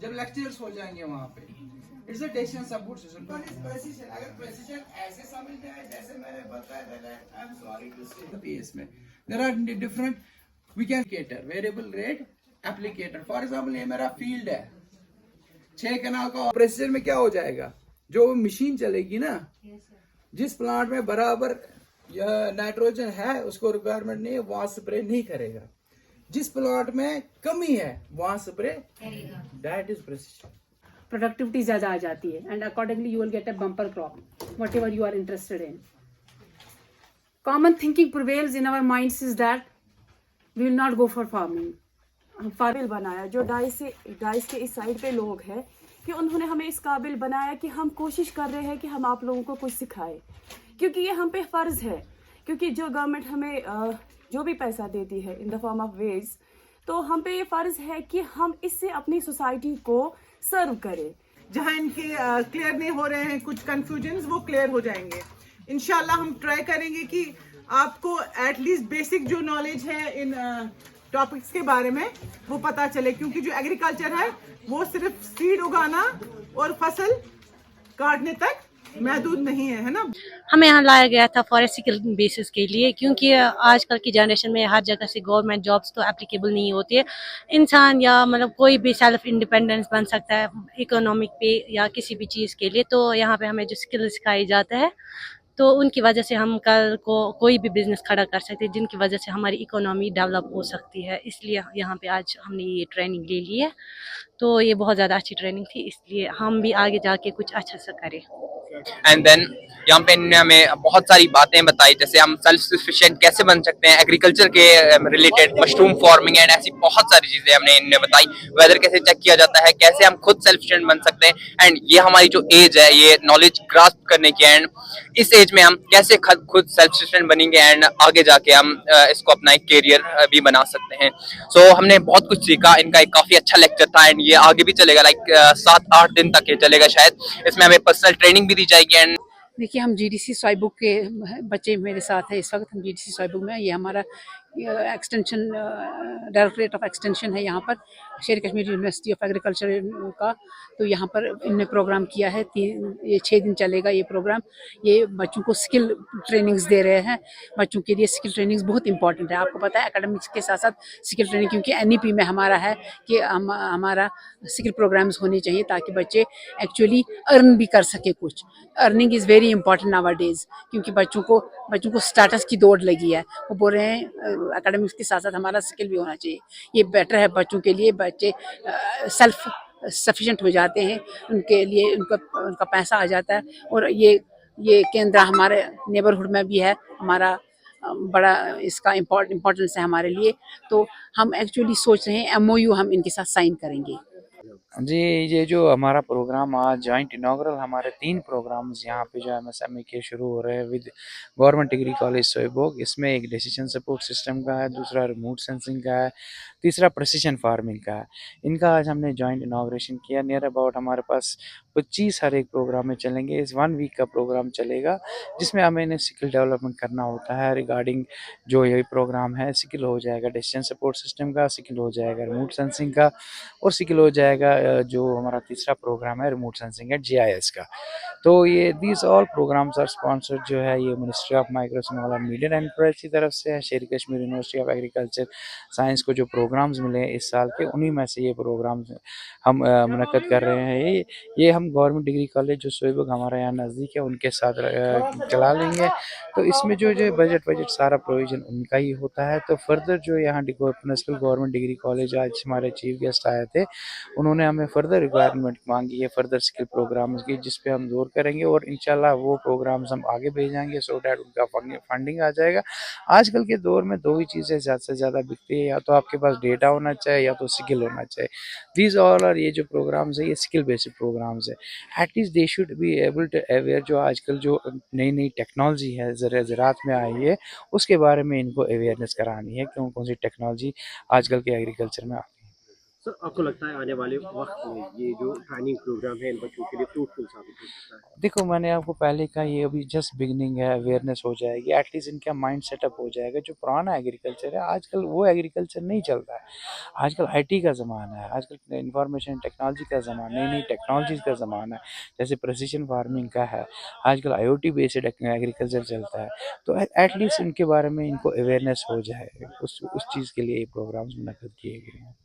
जब लेक्चर्स हो जाएंगे वहां पे। It's a decision support system. Precision, अगर प्रेसिजन ऐसे समझ जाए जैसे मैंने बताया, I am sorry to say the pace में there are different we can applicator, variable rate applicator. For example ये मेरा फील्ड है 6 कनाल का, प्रेसिजन में क्या हो जाएगा, जो मशीन चलेगी ना, जिस प्लांट में बराबर नाइट्रोजन है उसको रिक्वायरमेंट नहीं है, वहां स्प्रे नहीं करेगा। जिस प्लांट में कमी है वहां स्प्रे करेगा। That is precision. प्रोडक्टिविटी ज़्यादा आ जाती है and accordingly you will get a bumper crop whatever you are interested in. Common thinking prevails in our minds is that we will not go for farming. हम formyl बनाया जो dice के इस side पे लोग हैं कि उन्होंने हमें इस काबिल बनाया कि हम कोशिश कर रहे हैं कि हम आप लोगों को कुछ सिखाएं, क्योंकि ये हम पे फ़र्ज़ है, क्योंकि जो गवर्नमेंट हमें जो भी पैसा देती है in the form of ways, तो हम पे ये फ़र्ज़ है कि हम इससे अपनी सोसाइटी को सर्व करें. जहाँ इनके क्लियर नहीं हो रहे हैं कुछ कंफ्यूजन्स, वो क्लियर हो जाएंगे इंशाल्लाह. हम ट्राई करेंगे कि आपको एटलीस्ट बेसिक जो नॉलेज है इन टॉपिक्स के बारे में वो पता चले, क्योंकि जो एग्रीकल्चर है वो सिर्फ सीड उगाना और फसल काटने तक महदूद नहीं है, है ना. हमें यहाँ लाया गया था फॉरेस्टिकल बेसिस के लिए, क्योंकि आजकल की जनरेशन में हर जगह से गवर्नमेंट जॉब्स तो एप्लीकेबल नहीं होती है. इंसान या मतलब कोई भी सेल्फ इंडिपेंडेंस बन सकता है इकोनॉमिक पे या किसी भी चीज़ के लिए. तो यहाँ पे हमें जो स्किल सिखाई जाता है, तो उनकी वजह से हम कल को कोई भी बिजनेस खड़ा कर सकते हैं, जिनकी वजह से हमारी इकोनॉमी डेवलप हो सकती है. इसलिए यहाँ पे आज हमने ये ट्रेनिंग ले ली है. तो ये बहुत ज़्यादा अच्छी ट्रेनिंग थी, इसलिए हम भी आगे जाके कुछ अच्छा सा करें. एंड देन यहाँ पे इन्होंने हमें बहुत सारी बातें बताई, जैसे हम सेल्फ सफिशिएंट कैसे बन सकते हैं एग्रीकल्चर के रिलेटेड, मशरूम फार्मिंग एंड ऐसी बहुत सारी चीजें हमने इन्हें बताई. वेदर कैसे चेक किया जाता है, कैसे हम खुद सेल्फ सफिशिएंट बन सकते हैं. एंड ये हमारी जो एज है ये नॉलेज ग्रास्प करने की, एंड इस एज में हम कैसे खुद सेल्फ सफिशिएंट बनेंगे एंड आगे जाके हम इसको अपना एक करियर भी बना सकते हैं. सो हमने बहुत कुछ सीखा. इनका एक काफी अच्छा लेक्चर था एंड ये आगे भी चलेगा, लाइक 7-8 दिन तक ये चलेगा शायद. इसमें हमें पर्सनल ट्रेनिंग भी दी जाएगी. एंड देखिए, हम जीडीसी स्वाइबुक के बच्चे मेरे साथ हैं इस वक्त. हम जीडीसी स्वाइबुक में, ये हमारा एक्सटेंशन डायरेक्टरेट ऑफ एक्सटेंशन है यहाँ पर, शेर कश्मीर यूनिवर्सिटी ऑफ एग्रीकल्चर का. तो यहाँ पर इनने प्रोग्राम किया है, ये 6 दिन चलेगा ये प्रोग्राम. ये बच्चों को स्किल ट्रेनिंग्स दे रहे हैं. बच्चों के लिए स्किल ट्रेनिंग्स बहुत इंपॉर्टेंट है. आपको पता है एकेडमिक्स के साथ साथ स्किल ट्रेनिंग, क्योंकि एनईपी में हमारा है कि हमारा स्किल प्रोग्राम्स होने चाहिए ताकि बच्चे एक्चुअली अर्न भी कर सके. कुछ earning is very important now days, क्योंकि बच्चों को स्टेटस की दौड़ लगी है. वो बोल रहे हैं एकेडमिक्स के साथ साथ हमारा स्किल भी होना चाहिए. ये बेटर है बच्चों के लिए. बच्चे सेल्फ सफिशिएंट हो जाते हैं, उनके लिए उनका पैसा आ जाता है. और ये केंद्र हमारे नेबरहुड में भी है, हमारा बड़ा इसका इम्पोर्टेंस है हमारे लिए. तो हम एक्चुअली सोच रहे हैं MOU हम इनके साथ साइन करेंगे. जी, ये जो हमारा प्रोग्राम आज जॉइंट इनॉग्रल, हमारे 3 प्रोग्राम्स यहाँ पे जो MSME के शुरू हो रहे हैं विद गवर्नमेंट डिग्री कॉलेज सोईबोग. इसमें एक डिसीजन सपोर्ट सिस्टम का है, दूसरा रिमोट सेंसिंग का है, तीसरा प्रिसिशन फार्मिंग का है. इनका आज हमने जॉइंट इनॉग्रेशन किया. नियर अबाउट हमारे पास 25 हर एक प्रोग्राम में चलेंगे. इस 1 वीक का प्रोग्राम चलेगा जिसमें हमें इन्हें स्किल डेवलपमेंट करना होता है रिगार्डिंग जो ये प्रोग्राम है. स्किल हो जाएगा डिसीजन सपोर्ट सिस्टम का, स्किल हो जाएगा रिमोट सेंसिंग का, और स्किल हो जाएगा जो हमारा तीसरा प्रोग्राम है रिमोट सेंसिंग एंड GIS का. तो ये these all programmes are sponsored जो है ये ministry of micro small and medium enterprise की तरफ से है. Sher Kashmir university of agriculture science को जो प्रोग्राम्स मिले हैं इस साल के, उन्हीं में से ये प्रोग्राम्स हम मुनक्कद कर रहे हैं. ये हम गवर्नमेंट डिग्री कॉलेज जो सोईबुग हमारे यहाँ नज़दीक है उनके साथ चला लेंगे. तो इसमें जो बजट सारा प्रोविजन उनका ही होता है. तो फर्दर जो यहाँ प्रिंसिपल गवर्नमेंट डिग्री कॉलेज आज हमारे चीफ गेस्ट आए थे, उन्होंने हमें फर्दर रिक्वायरमेंट मांगी है फर्दर स्किल प्रोग्राम्स की, जिस पे हम जोर करेंगे और इंशाल्लाह वो प्रोग्राम्स हम आगे भेजेंगे सो डैट उनका फंडिंग आ जाएगा. आजकल के दौर में 2 ही चीज़ें ज़्यादा से ज़्यादा बिकती है, या तो आपके पास डेटा होना चाहिए या तो स्किल होना चाहिए. दीज ऑल और ये जो प्रोग्राम्स है ये स्किल बेस्ड प्रोग्राम्स है. At least they should be able to aware जो आजकल जो नई टेक्नोलॉजी है ज़राअत में आई है उसके बारे में इनको अवेयरनेस करानी है, कौन सी टेक्नोलॉजी आजकल के एग्रीकल्चर में आती है. सर आपको लगता है आने वाले वक्त में ये जो ट्रेनिंग प्रोग्राम है इन बच्चों के लिए फ्रूटफुल साबित हो सकता है? देखो मैंने आपको पहले कहा ये अभी जस्ट बिगनिंग है, अवेयरनेस हो जाएगी, एटलीस्ट इनका माइंड सेटअप हो जाएगा। जो पुराना एग्रीकल्चर है आजकल वो एग्रीकल्चर नहीं चल रहा है। आजकल आईटी का ज़माना है, आजकल इंफॉर्मेशन टेक्नोलॉजी का ज़माना, नई नई टेक्नोलॉजीज़ का ज़माना है। जैसे प्रिसिशन फार्मिंग का है, आजकल आईओटी बेस्ड एग्रीकल्चर चलता है। तो एटलीस्ट इनके बारे में इनको अवेयरनेस हो जाए, उस चीज़ के लिए ये प्रोग्राम्स मुनक्किद किए गए हैं।